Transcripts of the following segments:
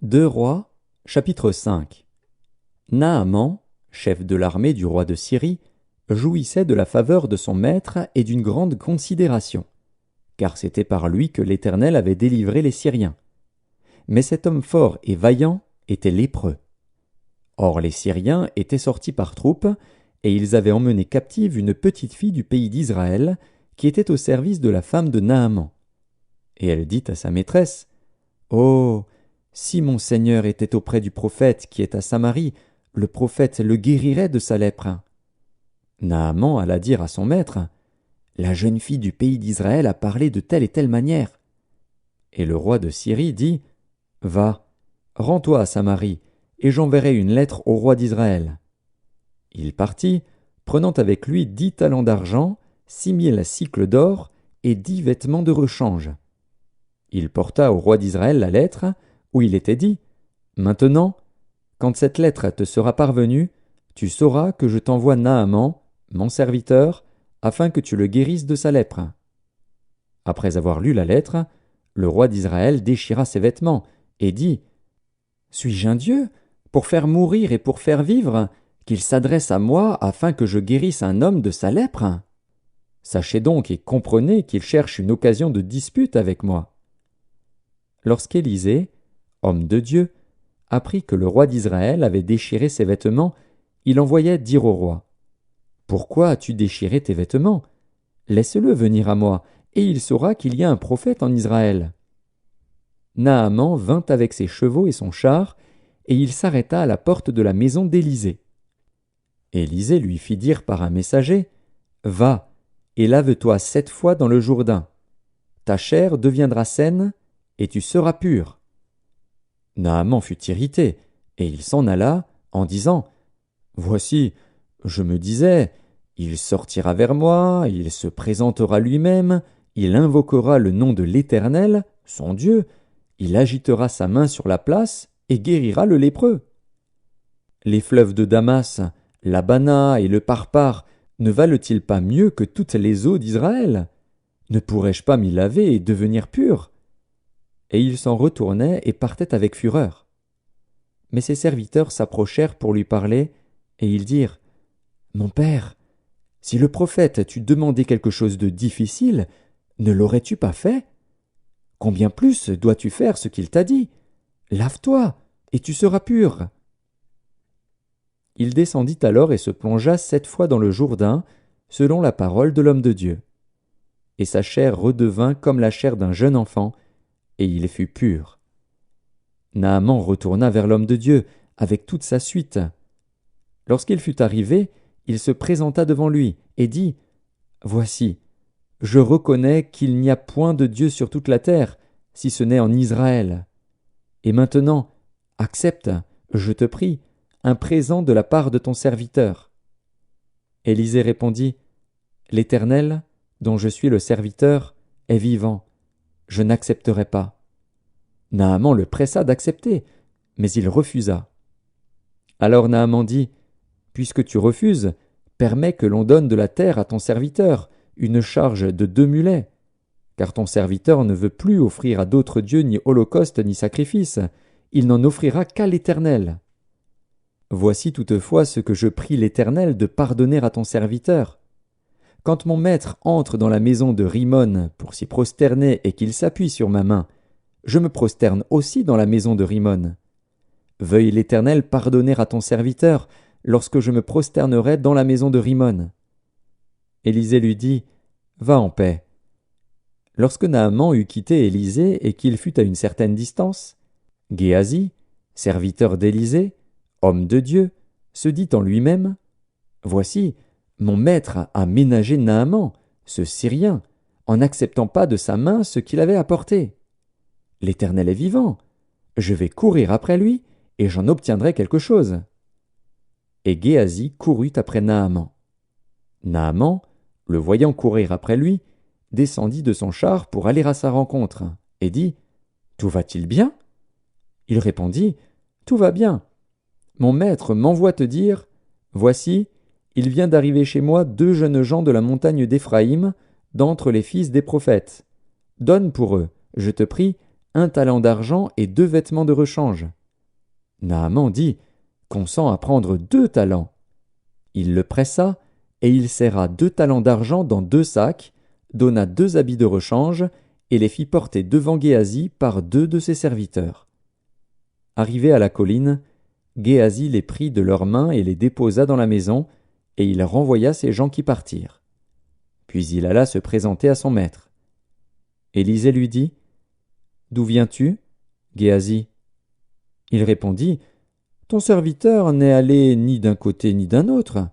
Deux Rois, chapitre 5. Naaman, chef de l'armée du roi de Syrie, jouissait de la faveur de son maître et d'une grande considération, car c'était par lui que l'Éternel avait délivré les Syriens. Mais cet homme fort et vaillant était lépreux. Or les Syriens étaient sortis par troupes, et ils avaient emmené captive une petite fille du pays d'Israël, qui était au service de la femme de Naaman. Et elle dit à sa maîtresse: « Oh, si mon Seigneur était auprès du prophète qui est à Samarie, le prophète le guérirait de sa lèpre. » Naaman alla dire à son maître: « La jeune fille du pays d'Israël a parlé de telle et telle manière. » Et le roi de Syrie dit: « Va, rends-toi à Samarie, et j'enverrai une lettre au roi d'Israël. » Il partit, prenant avec lui 10 talents d'argent, 6 000 sicles d'or et 10 vêtements de rechange. Il porta au roi d'Israël la lettre, où il était dit: « Maintenant, quand cette lettre te sera parvenue, tu sauras que je t'envoie Naaman, mon serviteur, afin que tu le guérisses de sa lèpre. » Après avoir lu la lettre, le roi d'Israël déchira ses vêtements, et dit: « Suis-je un Dieu, pour faire mourir et pour faire vivre, qu'il s'adresse à moi afin que je guérisse un homme de sa lèpre? Sachez donc et comprenez qu'il cherche une occasion de dispute avec moi. » Lorsqu'Élisée, homme de Dieu, apprit que le roi d'Israël avait déchiré ses vêtements, il envoya dire au roi: « Pourquoi as-tu déchiré tes vêtements? Laisse-le venir à moi, et il saura qu'il y a un prophète en Israël. » Naaman vint avec ses chevaux et son char, et il s'arrêta à la porte de la maison d'Élisée. Élisée lui fit dire par un messager: « Va, et lave-toi 7 fois dans le Jourdain. Ta chair deviendra saine, et tu seras pur. » Naaman fut irrité, et il s'en alla, en disant: « Voici, je me disais, il sortira vers moi, il se présentera lui-même, il invoquera le nom de l'Éternel, son Dieu, il agitera sa main sur la place et guérira le lépreux. Les fleuves de Damas, l'Abana et le Parpar ne valent-ils pas mieux que toutes les eaux d'Israël? Ne pourrais-je pas m'y laver et devenir pur? » Et il s'en retournait et partait avec fureur. Mais ses serviteurs s'approchèrent pour lui parler, et ils dirent: « Mon père, si le prophète t'eût demandé quelque chose de difficile, ne l'aurais-tu pas fait? Combien plus dois-tu faire ce qu'il t'a dit? Lave-toi, et tu seras pur. » Il descendit alors et se plongea 7 fois dans le Jourdain, selon la parole de l'homme de Dieu. Et sa chair redevint comme la chair d'un jeune enfant, et il fut pur. Naaman retourna vers l'homme de Dieu, avec toute sa suite. Lorsqu'il fut arrivé, il se présenta devant lui, et dit: « Voici, je reconnais qu'il n'y a point de Dieu sur toute la terre, si ce n'est en Israël. Et maintenant, accepte, je te prie, un présent de la part de ton serviteur. » Élisée répondit: « L'Éternel, dont je suis le serviteur, est vivant. Je n'accepterai pas. » Naaman le pressa d'accepter, mais il refusa. Alors Naaman dit: « Puisque tu refuses, permets que l'on donne de la terre à ton serviteur, une charge de 2 mulets. Car ton serviteur ne veut plus offrir à d'autres dieux ni holocauste ni sacrifice, il n'en offrira qu'à l'Éternel. Voici toutefois ce que je prie l'Éternel de pardonner à ton serviteur. Quand mon maître entre dans la maison de Rimon pour s'y prosterner et qu'il s'appuie sur ma main, je me prosterne aussi dans la maison de Rimon. Veuille l'Éternel pardonner à ton serviteur lorsque je me prosternerai dans la maison de Rimon. » Élisée lui dit: « Va en paix. » Lorsque Naaman eut quitté Élisée et qu'il fut à une certaine distance, Géasi, serviteur d'Élisée, homme de Dieu, se dit en lui-même: « Voici, mon maître a ménagé Naaman, ce Syrien, en n'acceptant pas de sa main ce qu'il avait apporté. L'Éternel est vivant, je vais courir après lui, et j'en obtiendrai quelque chose. » Et Géasi courut après Naaman. Naaman, le voyant courir après lui, descendit de son char pour aller à sa rencontre, et dit: « Tout va-t-il bien? » Il répondit: « Tout va bien. Mon maître m'envoie te dire: Voici, il vient d'arriver chez moi 2 jeunes gens de la montagne d'Éphraïm, d'entre les fils des prophètes. Donne pour eux, je te prie, 1 talent d'argent et 2 vêtements de rechange. Naaman dit, consent à prendre 2 talents. Il le pressa, et il serra 2 talents d'argent dans 2 sacs, donna 2 habits de rechange, et les fit porter devant Géasi par 2 de ses serviteurs. Arrivé à la colline, Géasi les prit de leurs mains et les déposa dans la maison, et il renvoya ces gens qui partirent. Puis il alla se présenter à son maître. Élisée lui dit, « D'où viens-tu, Géasi ?» Il répondit, « Ton serviteur n'est allé ni d'un côté ni d'un autre. »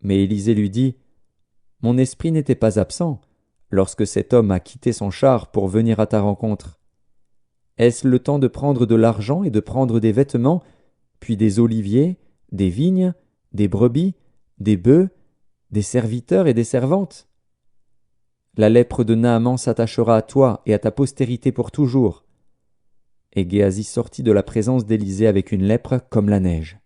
Mais Élisée lui dit, « Mon esprit n'était pas absent lorsque cet homme a quitté son char pour venir à ta rencontre. Est-ce le temps de prendre de l'argent et de prendre des vêtements, puis des oliviers, des vignes, des brebis, des bœufs, des serviteurs et des servantes? La lèpre de Naaman s'attachera à toi et à ta postérité pour toujours. » Et Géasi sortit de la présence d'Élisée avec une lèpre comme la neige.